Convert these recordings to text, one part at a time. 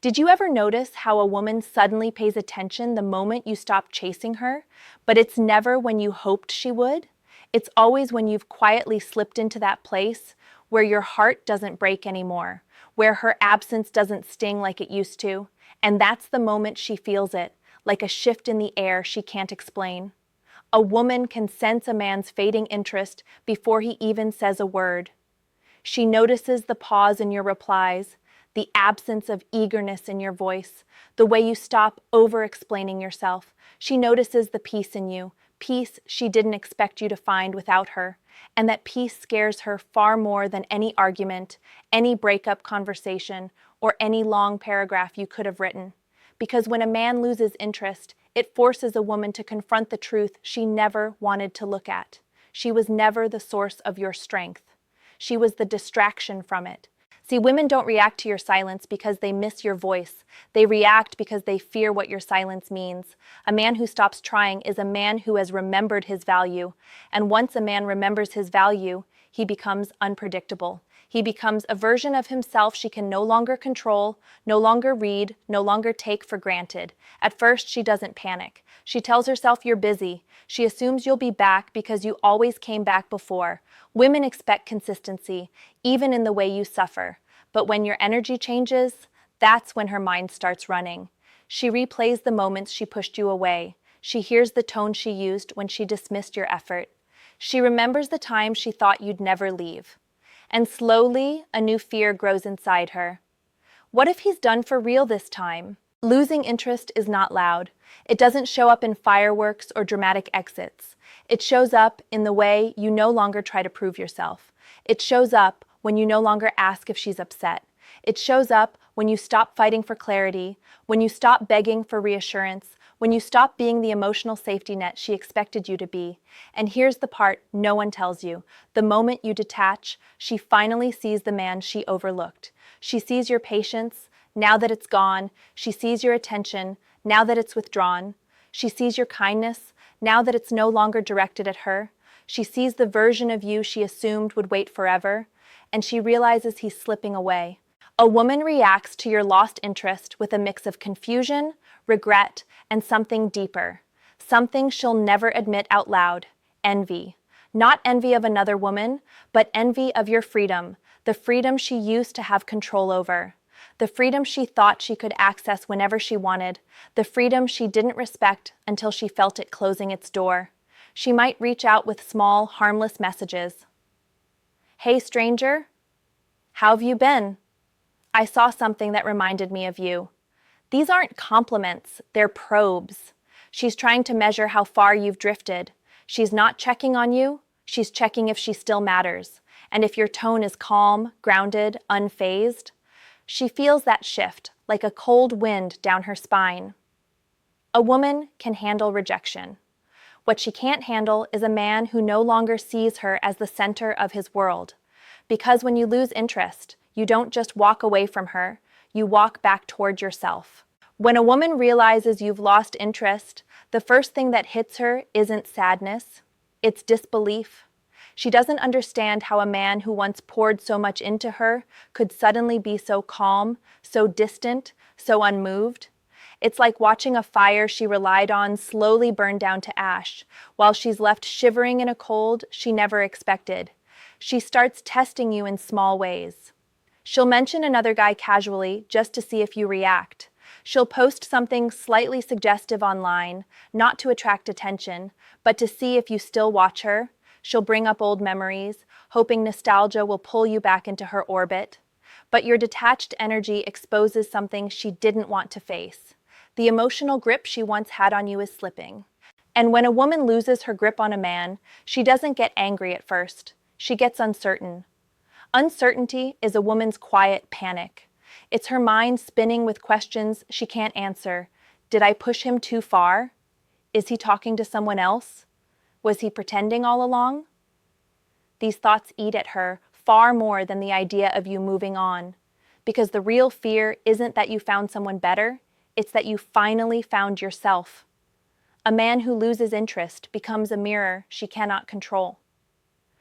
Did you ever notice how a woman suddenly pays attention the moment you stop chasing her, but it's never when you hoped she would? It's always when you've quietly slipped into that place where your heart doesn't break anymore, where her absence doesn't sting like it used to, and that's the moment she feels it, like a shift in the air she can't explain. A woman can sense a man's fading interest before he even says a word. She notices the pause in your replies, the absence of eagerness in your voice, the way you stop over-explaining yourself. She notices the peace in you, peace she didn't expect you to find without her, and that peace scares her far more than any argument, any breakup conversation, or any long paragraph you could have written. Because when a man loses interest, it forces a woman to confront the truth she never wanted to look at. She was never the source of your strength. She was the distraction from it. See, women don't react to your silence because they miss your voice. They react because they fear what your silence means. A man who stops trying is a man who has remembered his value. And once a man remembers his value, he becomes unpredictable. He becomes a version of himself she can no longer control, no longer read, no longer take for granted. At first, she doesn't panic. She tells herself you're busy. She assumes you'll be back because you always came back before. Women expect consistency, even in the way you suffer. But when your energy changes, that's when her mind starts running. She replays the moments she pushed you away. She hears the tone she used when she dismissed your effort. She remembers the time she thought you'd never leave. And slowly, a new fear grows inside her. What if he's done for real this time? Losing interest is not loud. It doesn't show up in fireworks or dramatic exits. It shows up in the way you no longer try to prove yourself. It shows up when you no longer ask if she's upset. It shows up when you stop fighting for clarity, when you stop begging for reassurance, when you stop being the emotional safety net she expected you to be. And here's the part no one tells you. The moment you detach, she finally sees the man she overlooked. She sees your patience, now that it's gone. She sees your attention, now that it's withdrawn. She sees your kindness, now that it's no longer directed at her. She sees the version of you she assumed would wait forever, and she realizes he's slipping away. A woman reacts to your lost interest with a mix of confusion, regret, and something deeper. Something she'll never admit out loud: envy. Not envy of another woman, but envy of your freedom, the freedom she used to have control over. The freedom she thought she could access whenever she wanted, the freedom she didn't respect until she felt it closing its door. She might reach out with small, harmless messages. "Hey, stranger, how have you been? I saw something that reminded me of you." These aren't compliments, they're probes. She's trying to measure how far you've drifted. She's not checking on you, she's checking if she still matters. And if your tone is calm, grounded, unfazed, she feels that shift, like a cold wind down her spine. A woman can handle rejection. What she can't handle is a man who no longer sees her as the center of his world. Because when you lose interest, you don't just walk away from her, you walk back toward yourself. When a woman realizes you've lost interest, the first thing that hits her isn't sadness, it's disbelief. She doesn't understand how a man who once poured so much into her could suddenly be so calm, so distant, so unmoved. It's like watching a fire she relied on slowly burn down to ash, while she's left shivering in a cold she never expected. She starts testing you in small ways. She'll mention another guy casually just to see if you react. She'll post something slightly suggestive online, not to attract attention, but to see if you still watch her. She'll bring up old memories, hoping nostalgia will pull you back into her orbit. But your detached energy exposes something she didn't want to face. The emotional grip she once had on you is slipping. And when a woman loses her grip on a man, she doesn't get angry at first. She gets uncertain. Uncertainty is a woman's quiet panic. It's her mind spinning with questions she can't answer. Did I push him too far? Is he talking to someone else? Was he pretending all along? These thoughts eat at her far more than the idea of you moving on. Because the real fear isn't that you found someone better, it's that you finally found yourself. A man who loses interest becomes a mirror she cannot control.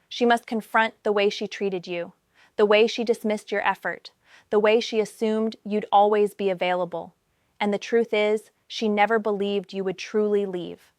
She must confront the way she treated you, the way she dismissed your effort, the way she assumed you'd always be available. And the truth is, she never believed you would truly leave.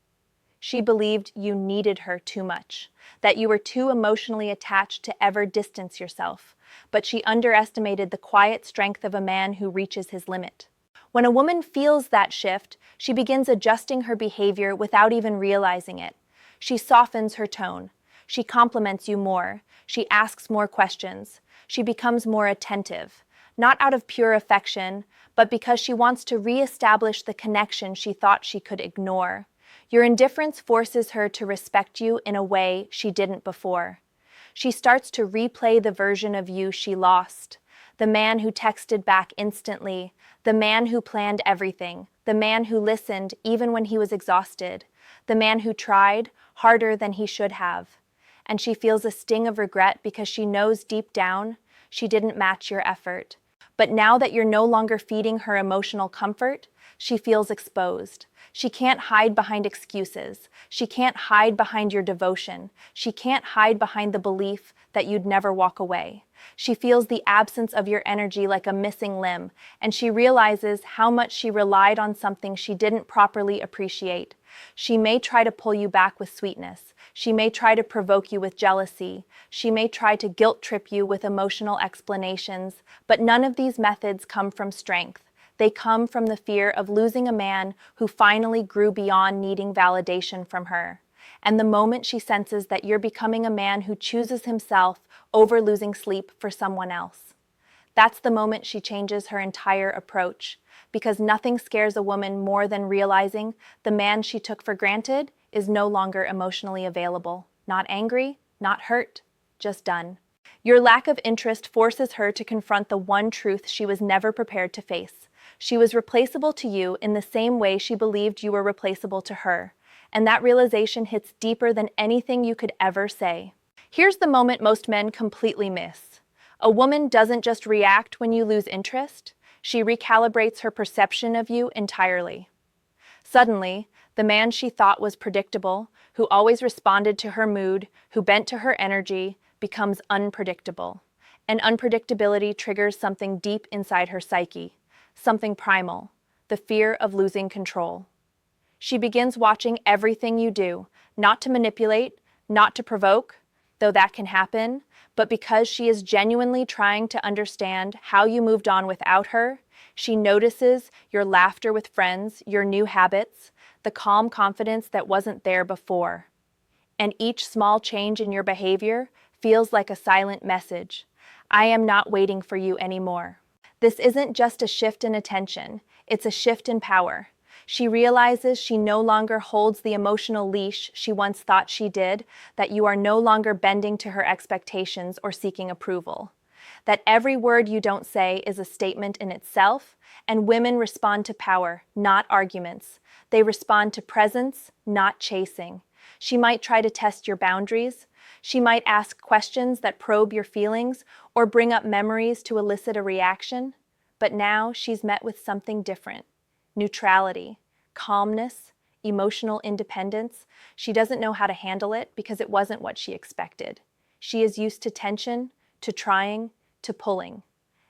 She believed you needed her too much, that you were too emotionally attached to ever distance yourself, but she underestimated the quiet strength of a man who reaches his limit. When a woman feels that shift, she begins adjusting her behavior without even realizing it. She softens her tone. She compliments you more. She asks more questions. She becomes more attentive, not out of pure affection, but because she wants to reestablish the connection she thought she could ignore. Your indifference forces her to respect you in a way she didn't before. She starts to replay the version of you she lost. The man who texted back instantly, the man who planned everything, the man who listened even when he was exhausted, the man who tried harder than he should have. And she feels a sting of regret because she knows deep down she didn't match your effort. But now that you're no longer feeding her emotional comfort, she feels exposed. She can't hide behind excuses. She can't hide behind your devotion. She can't hide behind the belief that you'd never walk away. She feels the absence of your energy like a missing limb, and she realizes how much she relied on something she didn't properly appreciate. She may try to pull you back with sweetness. She may try to provoke you with jealousy. She may try to guilt trip you with emotional explanations, but none of these methods come from strength. They come from the fear of losing a man who finally grew beyond needing validation from her. And the moment she senses that you're becoming a man who chooses himself over losing sleep for someone else, that's the moment she changes her entire approach, because nothing scares a woman more than realizing the man she took for granted is no longer emotionally available. Not angry, not hurt, just done. Your lack of interest forces her to confront the one truth she was never prepared to face. She was replaceable to you in the same way she believed you were replaceable to her, and that realization hits deeper than anything you could ever say. Here's the moment most men completely miss. A woman doesn't just react when you lose interest, she recalibrates her perception of you entirely. Suddenly, the man she thought was predictable, who always responded to her mood, who bent to her energy, becomes unpredictable. And unpredictability triggers something deep inside her psyche, something primal, the fear of losing control. She begins watching everything you do, not to manipulate, not to provoke, though that can happen, but because she is genuinely trying to understand how you moved on without her. She notices your laughter with friends, your new habits, the calm confidence that wasn't there before. And each small change in your behavior feels like a silent message. I am not waiting for you anymore. This isn't just a shift in attention, it's a shift in power. She realizes she no longer holds the emotional leash she once thought she did, that you are no longer bending to her expectations or seeking approval. That every word you don't say is a statement in itself, and women respond to power, not arguments. They respond to presence, not chasing. She might try to test your boundaries. She might ask questions that probe your feelings or bring up memories to elicit a reaction. But now she's met with something different. Neutrality, calmness, emotional independence. She doesn't know how to handle it because it wasn't what she expected. She is used to tension, to trying, to pulling.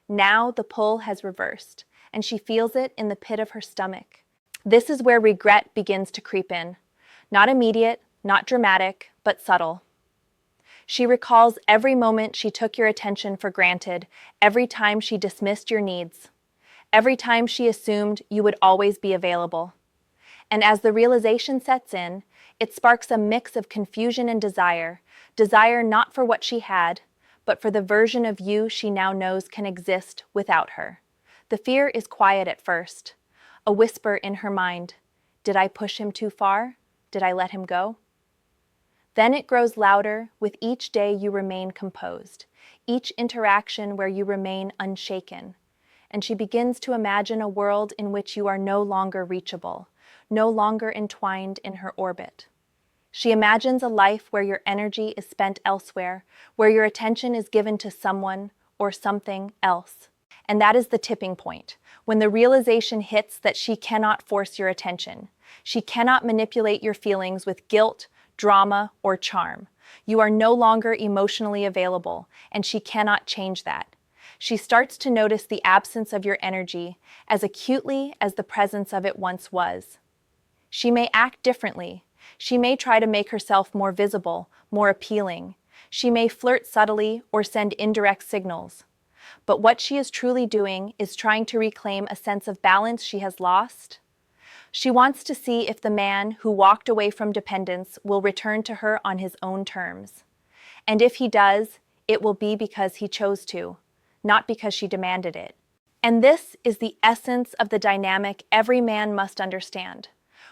Now the pull has reversed, and she feels it in the pit of her stomach. This is where regret begins to creep in. Not immediate, not dramatic, but subtle. She recalls every moment she took your attention for granted, every time she dismissed your needs, every time she assumed you would always be available. And as the realization sets in, it sparks a mix of confusion and desire not for what she had, but for the version of you she now knows can exist without her. The fear is quiet at first, a whisper in her mind. Did I push him too far? Did I let him go? Then it grows louder with each day you remain composed, each interaction where you remain unshaken. And she begins to imagine a world in which you are no longer reachable, no longer entwined in her orbit. She imagines a life where your energy is spent elsewhere, where your attention is given to someone or something else. And that is the tipping point, when the realization hits that she cannot force your attention. She cannot manipulate your feelings with guilt, drama, or charm. You are no longer emotionally available, and she cannot change that. She starts to notice the absence of your energy as acutely as the presence of it once was. She may act differently. She may try to make herself more visible, more appealing. She may flirt subtly or send indirect signals. But what she is truly doing is trying to reclaim a sense of balance she has lost. She wants to see if the man who walked away from dependence will return to her on his own terms. And if he does, it will be because he chose to, not because she demanded it. And this is the essence of the dynamic every man must understand.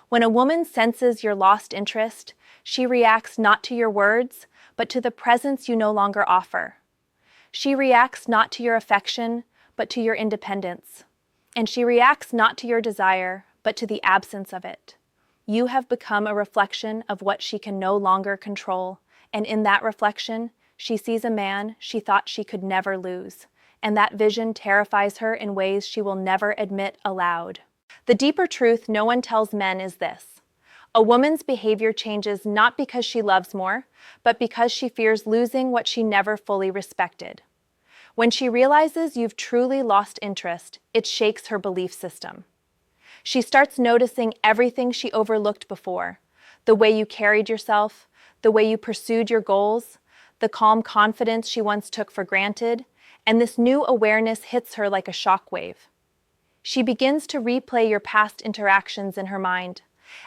When a woman senses your lost interest, she reacts not to your words, but to the presence you no longer offer. She reacts not to your affection, but to your independence. And she reacts not to your desire, but to the absence of it. You have become a reflection of what she can no longer control, and in that reflection, she sees a man she thought she could never lose, and that vision terrifies her in ways she will never admit aloud. The deeper truth no one tells men is this: a woman's behavior changes not because she loves more, but because she fears losing what she never fully respected. When she realizes you've truly lost interest, it shakes her belief system. She starts noticing everything she overlooked before: the way you carried yourself, the way you pursued your goals, the calm confidence she once took for granted, and this new awareness hits her like a shockwave. She begins to replay your past interactions in her mind.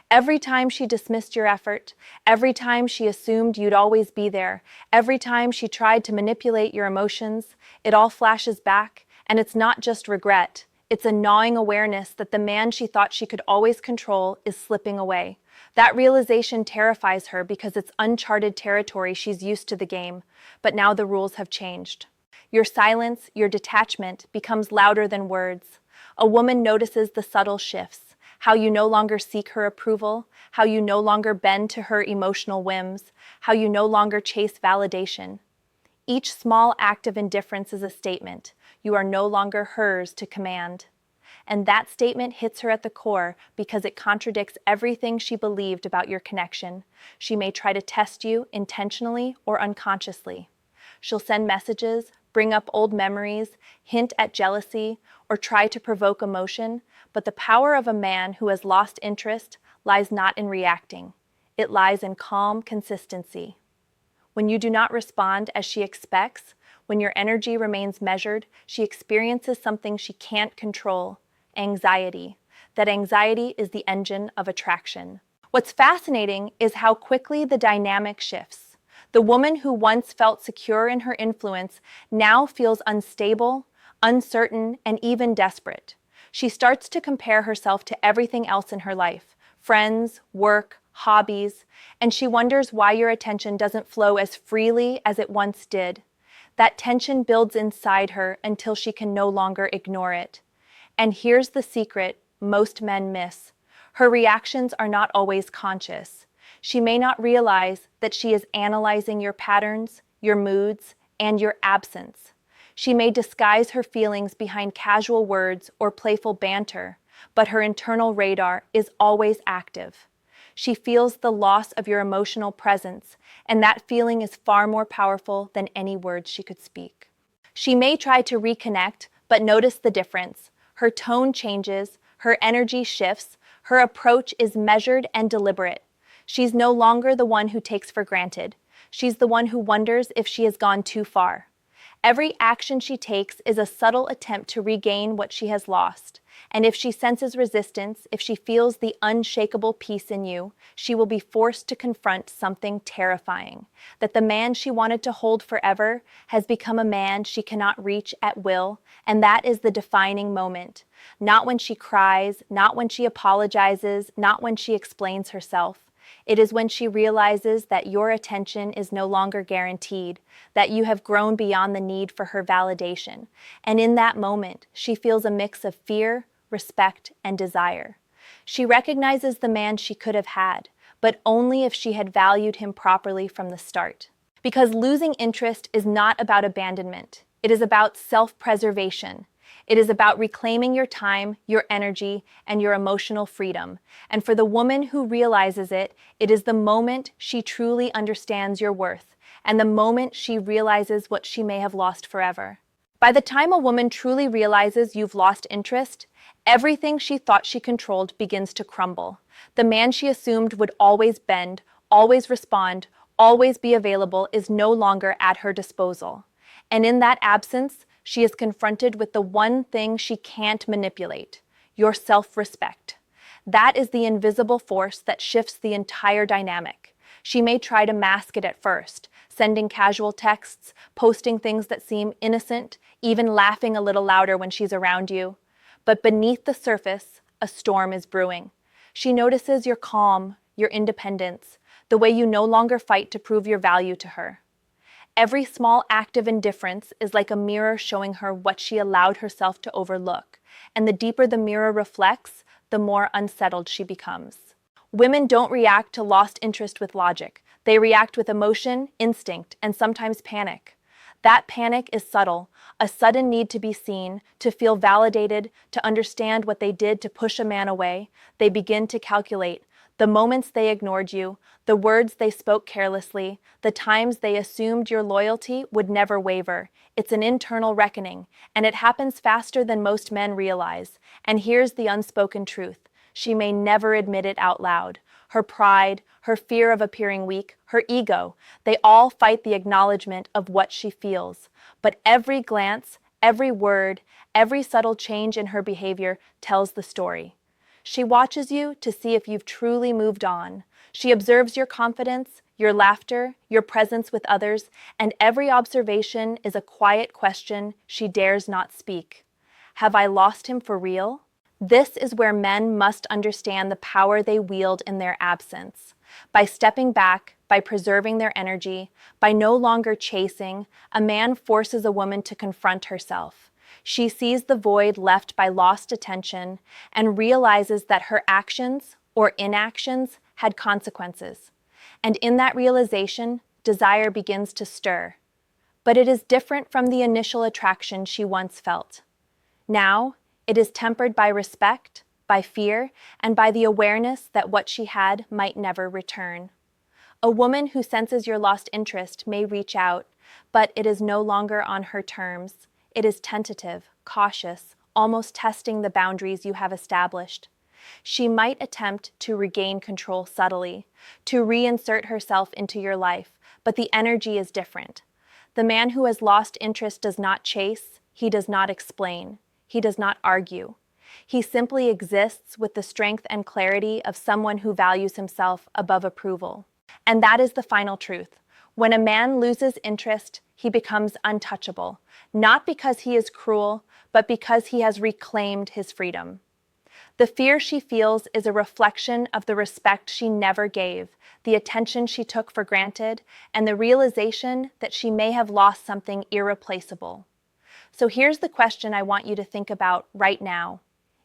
Every time she dismissed your effort, every time she assumed you'd always be there, every time she tried to manipulate your emotions, it all flashes back, and it's not just regret. It's a gnawing awareness that the man she thought she could always control is slipping away. That realization terrifies her because it's uncharted territory. She's used to the game, but now the rules have changed. Your silence, your detachment, becomes louder than words. A woman notices the subtle shifts: how you no longer seek her approval, how you no longer bend to her emotional whims, how you no longer chase validation. Each small act of indifference is a statement. You are no longer hers to command. And that statement hits her at the core because it contradicts everything she believed about your connection. She may try to test you intentionally or unconsciously. She'll send messages, bring up old memories, hint at jealousy, or try to provoke emotion, but the power of a man who has lost interest lies not in reacting. It lies in calm consistency. When you do not respond as she expects, when your energy remains measured, she experiences something she can't control: anxiety. That anxiety is the engine of attraction. What's fascinating is how quickly the dynamic shifts. The woman who once felt secure in her influence now feels unstable, uncertain, and even desperate. She starts to compare herself to everything else in her life: friends, work, hobbies, and she wonders why your attention doesn't flow as freely as it once did. That tension builds inside her until she can no longer ignore it. And here's the secret most men miss: her reactions are not always conscious. She may not realize that she is analyzing your patterns, your moods, and your absence. She may disguise her feelings behind casual words or playful banter, but her internal radar is always active. She feels the loss of your emotional presence, and that feeling is far more powerful than any words she could speak. She may try to reconnect, but notice the difference. Her tone changes, her energy shifts, her approach is measured and deliberate. She's no longer the one who takes for granted. She's the one who wonders if she has gone too far. Every action she takes is a subtle attempt to regain what she has lost. And if she senses resistance, if she feels the unshakable peace in you, she will be forced to confront something terrifying: that the man she wanted to hold forever has become a man she cannot reach at will, and that is the defining moment. Not when she cries, not when she apologizes, not when she explains herself. It is when she realizes that your attention is no longer guaranteed, that you have grown beyond the need for her validation. And in that moment, she feels a mix of fear, respect, and desire. She recognizes the man she could have had, but only if she had valued him properly from the start. Because losing interest is not about abandonment. It is about self-preservation. It is about reclaiming your time, your energy, and your emotional freedom. And for the woman who realizes it, it is the moment she truly understands your worth, and the moment she realizes what she may have lost forever. By the time a woman truly realizes you've lost interest, everything she thought she controlled begins to crumble. The man she assumed would always bend, always respond, always be available is no longer at her disposal. And in that absence, she is confronted with the one thing she can't manipulate: your self-respect. That is the invisible force that shifts the entire dynamic. She may try to mask it at first, sending casual texts, posting things that seem innocent, even laughing a little louder when she's around you. But beneath the surface, a storm is brewing. She notices your calm, your independence, the way you no longer fight to prove your value to her. Every small act of indifference is like a mirror showing her what she allowed herself to overlook, and the deeper the mirror reflects, the more unsettled she becomes. Women don't react to lost interest with logic. They react with emotion, instinct, and sometimes panic. That panic is subtle, a sudden need to be seen, to feel validated, to understand what they did to push a man away. They begin to calculate the moments they ignored you, the words they spoke carelessly, the times they assumed your loyalty would never waver. It's an internal reckoning, and it happens faster than most men realize. And here's the unspoken truth. She may never admit it out loud. Her pride, her fear of appearing weak, her ego, they all fight the acknowledgement of what she feels. But every glance, every word, every subtle change in her behavior tells the story. She watches you to see if you've truly moved on. She observes your confidence, your laughter, your presence with others, and every observation is a quiet question she dares not speak. Have I lost him for real? This is where men must understand the power they wield in their absence. By stepping back, by preserving their energy, by no longer chasing, a man forces a woman to confront herself. She sees the void left by lost attention and realizes that her actions or inactions had consequences. And in that realization, desire begins to stir. But it is different from the initial attraction she once felt. Now, it is tempered by respect, by fear, and by the awareness that what she had might never return. A woman who senses your lost interest may reach out, but it is no longer on her terms. It is tentative, cautious, almost testing the boundaries you have established. She might attempt to regain control subtly, to reinsert herself into your life, but the energy is different. The man who has lost interest does not chase, he does not explain, he does not argue. He simply exists with the strength and clarity of someone who values himself above approval. And that is the final truth. When a man loses interest, he becomes untouchable, not because he is cruel, but because he has reclaimed his freedom. The fear she feels is a reflection of the respect she never gave, the attention she took for granted, and the realization that she may have lost something irreplaceable. So here's the question I want you to think about right now.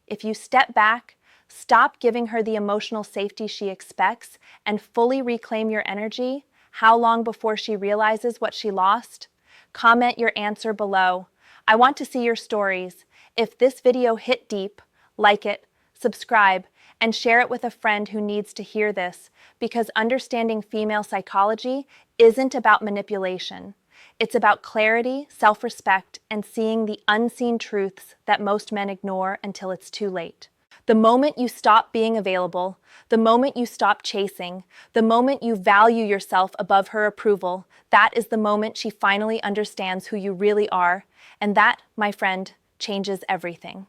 If you step back, stop giving her the emotional safety she expects, and fully reclaim your energy, how long before she realizes what she lost? Comment your answer below. I want to see your stories. If this video hit deep, like it, subscribe, and share it with a friend who needs to hear this, because understanding female psychology isn't about manipulation. It's about clarity, self-respect, and seeing the unseen truths that most men ignore until it's too late. The moment you stop being available, the moment you stop chasing, the moment you value yourself above her approval, that is the moment she finally understands who you really are. And that, my friend, changes everything.